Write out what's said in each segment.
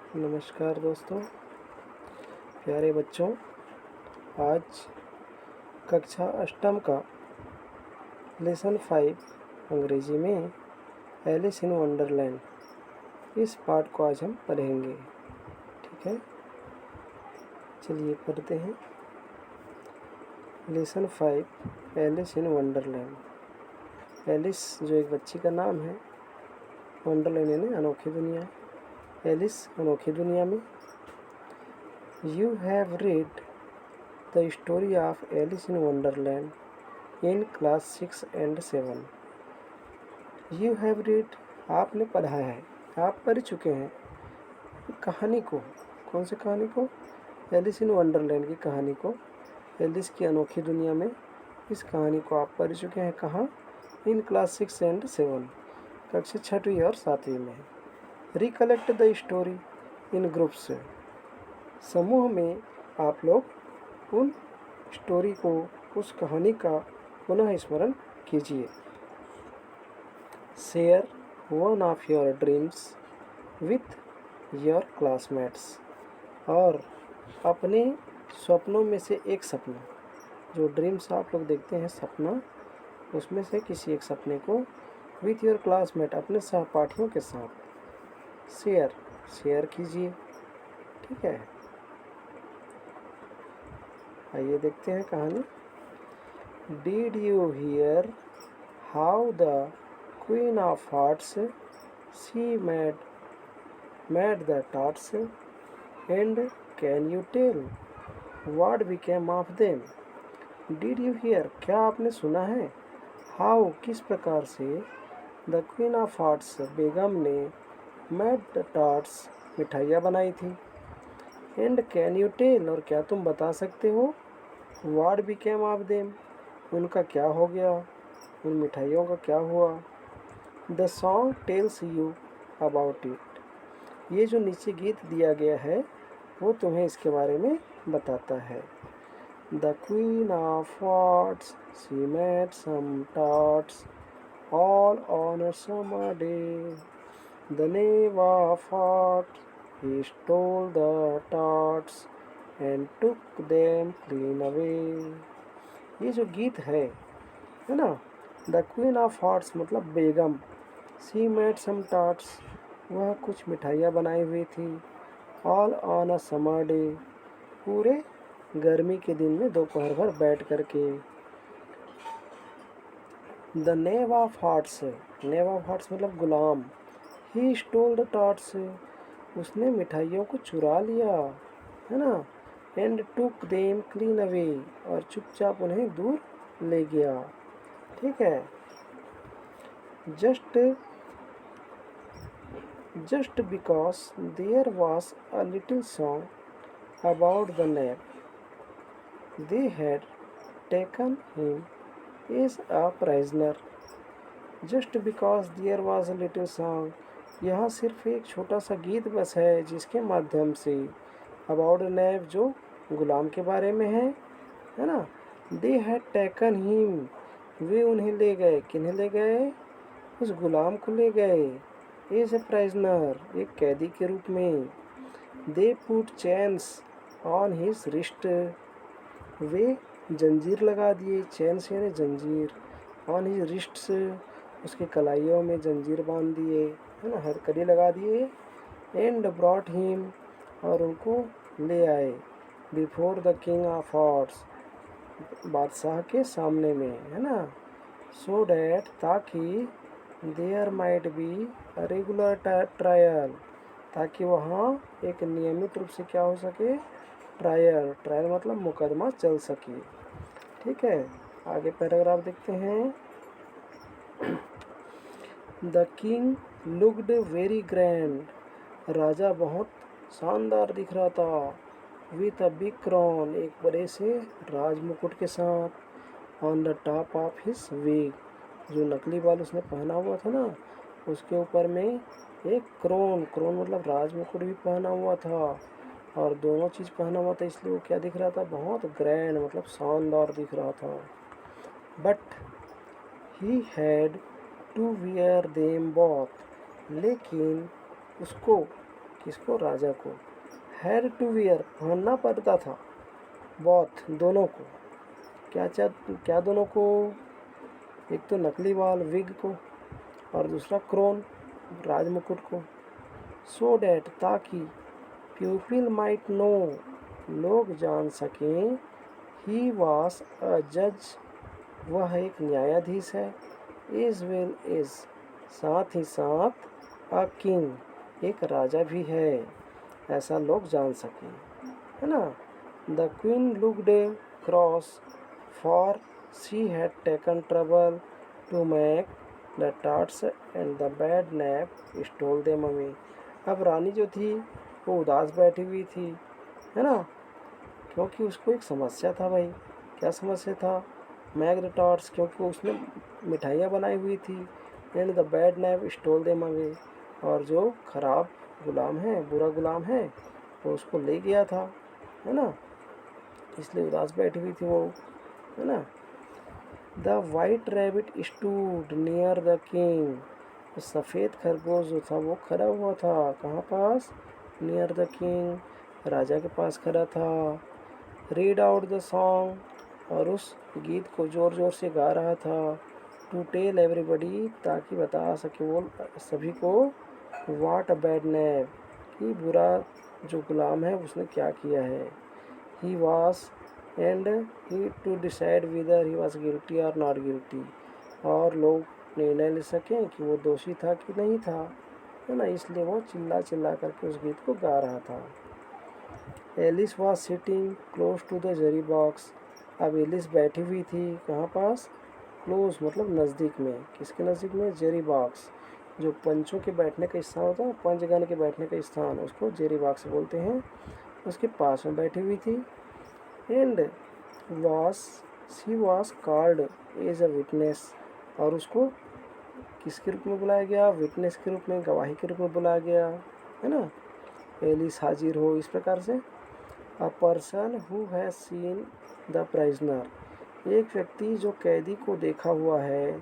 नमस्कार दोस्तों, प्यारे बच्चों। आज कक्षा अष्टम का लेसन 5 अंग्रेजी में एलिस इन वंडरलैंड इस पाठ को आज हम पढ़ेंगे। ठीक है, चलिए पढ़ते हैं। Lesson 5 Alice in Wonderland. Alice जो एक बच्ची का नाम है, वंडरलैंड यानी अनोखी दुनिया। एलिस अनोखी दुनिया में। You have read the story of Alice in Wonderland in class 6 and 7। You have read, आपने पढ़ा है, आप पढ़ चुके हैं कहानी को। कौन सी कहानी को? एलिस इन वंडरलैंड की कहानी को, एलिस की अनोखी दुनिया में। इस कहानी को आप पढ़ चुके हैं कहाँ? इन क्लास 6 and 7, कक्षा 6वीं और 7वीं में। Recollect the story in groups, समूह में आप लोग उन स्टोरी को, उस कहानी का पुनः स्मरण कीजिए। Share one of your dreams with your classmates, और अपने सपनों में से एक सपना, जो ड्रीम्स आप लोग देखते हैं सपना, उसमें से किसी एक सपने को विथ योर क्लासमेट, अपने सहपाठियों के साथ शेयर कीजिए। ठीक है, आइए देखते हैं कहानी। Did you hear how the queen of hearts she made the tarts and can you tell what became of them. Did you hear, क्या आपने सुना है? हाउ, किस प्रकार से, द क्वीन ऑफ हार्ट्स, बेगम ने, मेड द टार्ट्स, मिठाइयाँ बनाई थी। एंड कैन यू टेल, और क्या तुम बता सकते हो, व्हाट बिकेम ऑफ देम, उनका क्या हो गया, उन मिठाइयों का क्या हुआ। The song tells you about it, ये जो नीचे गीत दिया गया है वो तुम्हें इसके बारे में बताता है। The queen of hearts she made some tarts all on a summer day. The knave of heart he stole the tarts and took them clean away। ये जो गीत है ना, द क्वीन ऑफ हार्ट्स मतलब बेगम, सी मेड सम टार्ट्स, वह कुछ मिठाइयाँ बनाई हुई थी, all on a summer day, पूरे गर्मी के दिन में दोपहर भर बैठ करके। The knave of hearts, knave of hearts मतलब गुलाम, ही स्टोल द टार्ट्स, उसने मिठाइयों को चुरा लिया, है ना। And took them clean away, और चुपचाप उन्हें दूर ले गया। ठीक है, just because there was a little song about the knave, they had taken him as a prisoner. Just because there was a little song, यहाँ सिर्फ एक छोटा सा गीत बस है जिसके माध्यम से अबाउट नैब, जो गुलाम के बारे में है ना। दे हैड टेकन हिम, वे उन्हें ले गए, किन्हें ले गए? उस गुलाम को ले गए। एज ए प्राइजनर, एक कैदी के रूप में। They put chains on his wrist, वे जंजीर लगा दिए, चैन्स यानी जंजीर, ऑन हिज रिस्ट्स, उसके कलाइयों में जंजीर बांध दिए, है ना, हथकड़ी लगा दिए। एंड ब्रॉट हिम, और उनको ले आए, before the king of hearts, बादशाह के सामने में, है ना। सो डैट, ताकि, there might be a regular trial, ताकि वहाँ एक नियमित रूप से क्या हो सके, ट्रायल, ट्रायल मतलब मुकदमा चल सके। ठीक है, आगे पैराग्राफ देखते हैं। The king looked very grand, राजा बहुत शानदार दिख रहा था। विथ अ बिग क्राउन, एक बड़े से राज मुकुट के साथ। On the top of his wig, जो नकली बाल उसने पहना हुआ था ना, उसके ऊपर में एक क्रोन, क्रोन मतलब राज मुकुट भी पहना हुआ था, और दोनों चीज़ पहना हुआ था, इसलिए वो क्या दिख रहा था, बहुत ग्रैंड मतलब शानदार दिख रहा था। But he had to wear them both, लेकिन उसको किसको? राजा को। हैड टू वियर पहनना पड़ता था। बोथ दोनों को। क्या दोनों को? एक तो नकली बाल विग को और दूसरा क्रोन राज मुकुट को। सो डैट ताकि पीपल माइट नो लोग जान सकें ही वॉज अ जज वह एक न्यायाधीश है। एज वेल एज साथ ही साथ अ किंग एक राजा भी है, ऐसा लोग जान सकें, है ना। The queen looked cross for she had taken trouble to make the tarts and the bad knave stole them away. अब रानी जो थी वो उदास बैठी हुई थी, है ना, क्योंकि उसको एक समस्या था भाई। क्या समस्या था? मैक द टार्ट्स, क्योंकि उसने मिठाइयाँ बनाई हुई थी। And the bad knave stole them away, और जो खराब गुलाम है, बुरा गुलाम है, वो उसको ले गया था, है ना, इसलिए उदास बैठी हुई थी वो, है ना। The white rabbit stood near the king. सफ़ेद खरगोश जो था वो खड़ा हुआ था कहाँ पास? नियर द किंग, राजा के पास खड़ा था। रीड आउट द सॉन्ग, और उस गीत को ज़ोर ज़ोर से गा रहा था। टू टेल एवरीबडी, ताकि बता सके वो सभी को, वाट अ बैड नैप, कि बुरा जो गुलाम है उसने क्या किया है। He was and he to decide whether he was guilty or not guilty, और लोग निर्णय ले सकें कि वो दोषी था कि नहीं था, है ना, इसलिए वो चिल्ला चिल्ला करके उस गीत को गा रहा था। Alice was sitting close to the jury box. अब एलिस बैठी हुई थी कहाँ पास? क्लोज मतलब नज़दीक में। किसके नज़दीक में? जेरी बॉक्स, जो पंचों के बैठने का स्थान होता है, पंचगण के बैठने का स्थान, उसको जेरी बॉक्स बोलते हैं। उसके पास में बैठी हुई थी। And she was called as a witness, और उसको किसके रूप में बुलाया गया? विटनेस के रूप में, गवाही के रूप में बुलाया गया, है ना। एलिस हाजिर हो, इस प्रकार से। A person who has seen the prisoner, एक व्यक्ति जो कैदी को देखा हुआ है।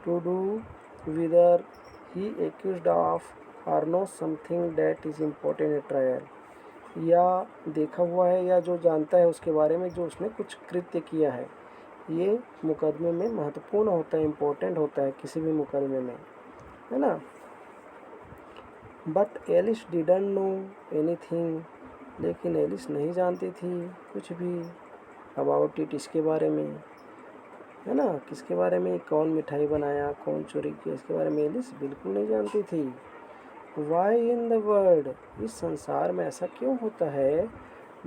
To do whether he accused of or know something that is important a trial, या देखा हुआ है या जो जानता है उसके बारे में जो उसने कुछ कृत्य किया है। ये मुकदमे में महत्वपूर्ण होता है, इम्पोर्टेंट होता है किसी भी मुकदमे में, है ना। But Alice didn't know anything, लेकिन एलिस नहीं जानती थी कुछ भी अबाउट इट, इसके बारे में, है ना, किसके बारे में, कौन मिठाई बनाया, कौन चोरी किया, इसके बारे में एलिस बिल्कुल नहीं जानती थी। वाई इन द वर्ल्ड, इस संसार में ऐसा क्यों होता है?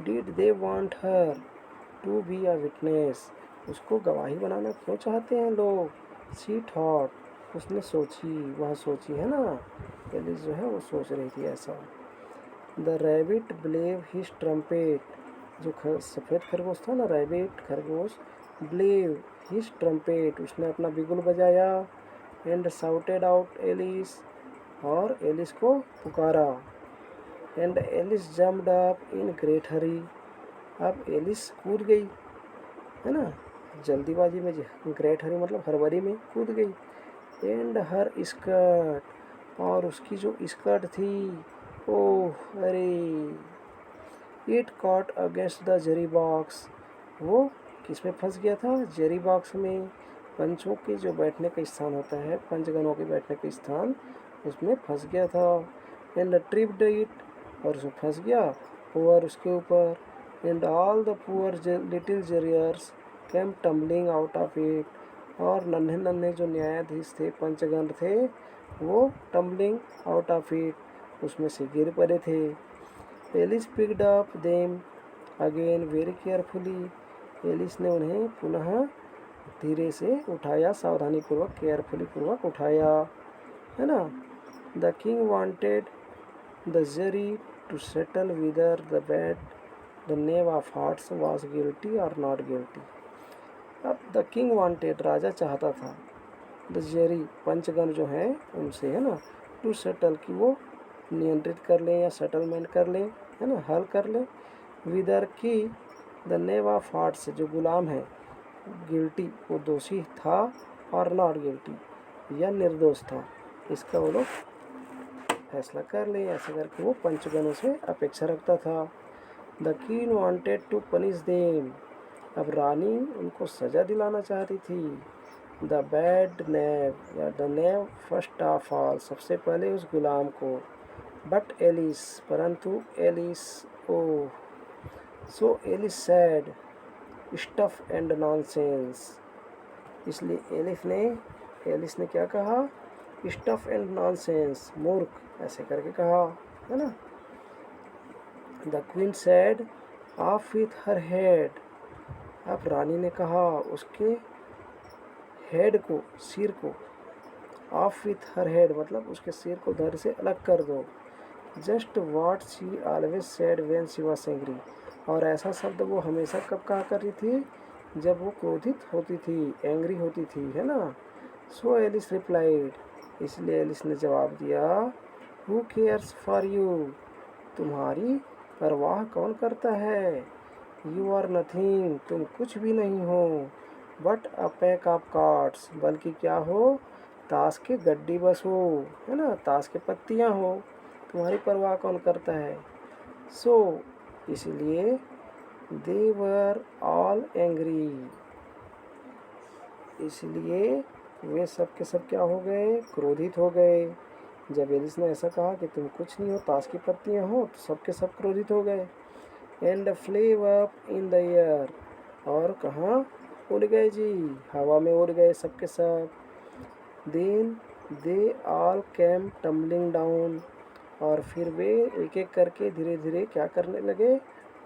Did they want her to be a witness, उसको गवाही बनाना क्यों चाहते हैं लोग? शी थॉट, उसने सोची, वह सोची, है ना, एलिस जो है वो सोच रही थी ऐसा। द रैबिट ब्लेव हिज ट्रम्पेट, जो सफ़ेद खरगोश था ना, रैबिट खरगोश, ब्लेव हिज ट्रम्पेट, उसने अपना बिगुल बजाया। एंड शाउटेड आउट एलिस, और एलिस को पुकारा। And Alice jumped up in great hurry, अब एलिस कूद गई, है ना, जल्दीबाजी में, ग्रेट हरी मतलब हड़बड़ी में कूद गई। एंड हर स्कर्ट, और उसकी जो स्कर्ट थी, ओह अरे, it caught against the Jerry box, वो किस में फंस गया था? जेरी बॉक्स में, पंचों के जो बैठने का स्थान होता है, पंचगणों के बैठने का स्थान, उसमें फंस गया था। एंड ट्रिप्ड इट, और उसमें फंस गया ओवर उसके ऊपर। And all the poor little jurors came tumbling out of it, और नन्हे नन्हे जो न्यायाधीश थे, पंचगण थे, वो टम्बलिंग आउट ऑफ इट, उसमें से गिर पड़े थे। Alice picked up them again very carefully, Alice ने उन्हें पुनः धीरे से उठाया, सावधानी पूर्वक, केयरफुली पूर्वक उठाया, है ना। The king wanted the jury to settle whether the knave of hearts was guilty or not guilty. अब द किंग वांटेड, राजा चाहता था, द जरी पंचगण जो है उनसे, है ना, टू सेटल, कि वो नियंत्रित कर लें या सेटलमेंट कर लें, है ना, हल कर लें। विदर की द नेव ऑफ हार्ट्स, जो गुलाम है, गिल्टी वो दोषी था, और नॉट गिल्टी या निर्दोष था, इसका वो लोग फैसला कर ले। ऐसा करके वो पंचगणों से अपेक्षा रखता था। The queen wanted to punish them, अब रानी उनको सज़ा दिलाना चाहती थी। द बैड नेब या द नेब फर्स्ट ऑफ ऑल, सबसे पहले उस गुलाम को। बट एलिस, परंतु Alice, oh, so Alice said, stuff and nonsense, इसलिए एलिस ने क्या कहा, स्टफ एंड नॉनसेंस, मूर्ख, ऐसे करके कहा, है ना। The queen sad, of with her head, अब रानी ने कहा उसके हेड को, सिर को, ऑफ विथ हर हेड मतलब उसके सिर को धड़ से अलग कर दो। Just what she always said when she was angry, और ऐसा शब्द वो हमेशा कब कहा करती थी, जब वो क्रोधित होती थी, एंग्री होती थी, है ना। सो एलिस रिप्लाइड, इसलिए एलिस ने जवाब दिया, हु केयर्स फॉर यू, तुम्हारी परवाह कौन करता है। यू आर नथिंग, तुम कुछ भी नहीं हो। But a pack of cards, बल्कि क्या हो, ताश के गड्डी बस हो, है ना, ताश के पत्तियाँ हो, तुम्हारी परवाह कौन करता है। सो इसलिए दे वर ऑल एंग्री, इसलिए वे सब के सब क्या हो गए, क्रोधित हो गए। जब एलिस ने ऐसा कहा कि तुम कुछ नहीं हो, ताश की पत्तियाँ हो, तो सब के सब क्रोधित हो गए। And flew up in the air, और कहाँ उड़ गए जी, हवा में उड़ गए सब के सब। Then they all came tumbling down, और फिर वे एक एक करके धीरे धीरे क्या करने लगे,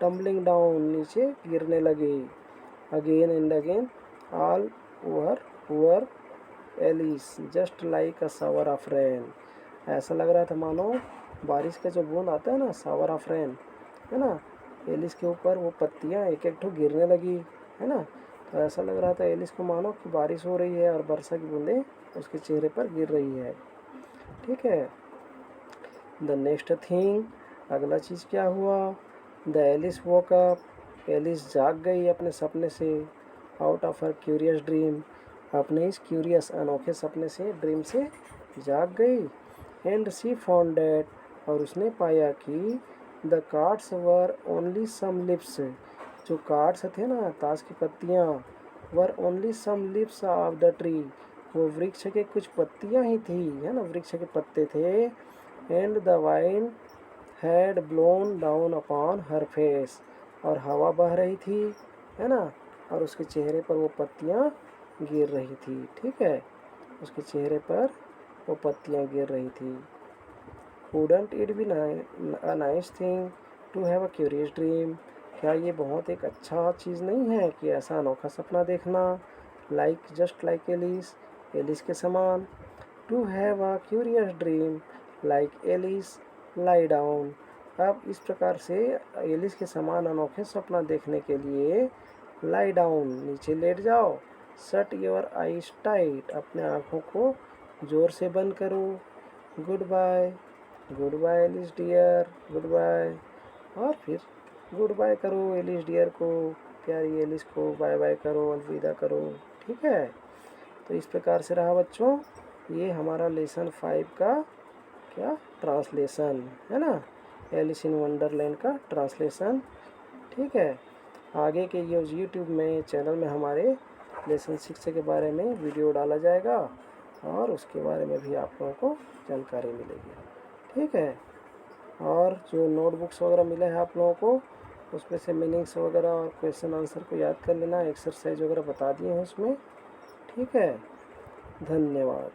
टम्बलिंग डाउन, नीचे गिरने लगे। Again and again all over poor Alice just like a shower of rain, ऐसा लग रहा था मानो बारिश का जो बूंद आता है ना, शावर ऑफ रेन, है ना, एलिस के ऊपर वो पत्तियाँ एक एक ठो गिरने लगी, है ना। तो ऐसा लग रहा था एलिस को मानो कि बारिश हो रही है और वर्षा की बूंदें उसके चेहरे पर गिर रही है। ठीक है। द नेक्स्ट थिंग, अगला चीज़ क्या हुआ, the Alice woke up, Alice जाग गई अपने सपने से, out of her curious dream, अपने इस क्यूरियस अनोखे सपने से, ड्रीम से जाग गई। एंड शी फाउंड डैट, और उसने पाया कि the cards were only some lips, जो कार्ड्स थे ना, ताश की पत्तियाँ, were only some lips of the tree, वो वृक्ष के कुछ पत्तियाँ ही थी, है ना, वृक्ष के पत्ते थे। And the wine had blown down upon her face, और हवा बह रही थी, है ना, और उसके चेहरे पर वो पत्तियाँ गिर रही थी। ठीक है, उसके चेहरे पर वो पत्तियाँ गिर रही थी। Wouldn't it be a nice thing to have a curious dream, क्या ये बहुत एक अच्छा चीज़ नहीं है कि ऐसा अनोखा सपना देखना। Like just like Alice, Alice के समान। To have a curious dream like Alice, lie down, अब इस प्रकार से एलिस के समान अनोखे सपना देखने के लिए लाई डाउन, नीचे लेट जाओ। शट योर आइज टाइट, अपने आँखों को ज़ोर से बंद करो। Good bye, good bye Alice dear, good bye, और फिर गुड बाय करो एलिस डियर को, प्यारी एलिस को बाय बाय करो, अलविदा करो। ठीक है, तो इस प्रकार से रहा बच्चों ये हमारा लेसन 5 का क्या ट्रांसलेशन, है ना, एलिस इन वंडरलैंड का ट्रांसलेशन। ठीक है, आगे के ये यूट्यूब में चैनल में हमारे लेसन 6 के बारे में वीडियो डाला जाएगा और उसके बारे में भी आप लोगों को जानकारी मिलेगी। ठीक है, और जो नोटबुक्स वगैरह मिले हैं आप लोगों को, उसमें से मीनिंग्स वगैरह और क्वेश्चन आंसर को याद कर लेना, एक्सरसाइज वगैरह बता दिए हैं उसमें। ठीक है, धन्यवाद।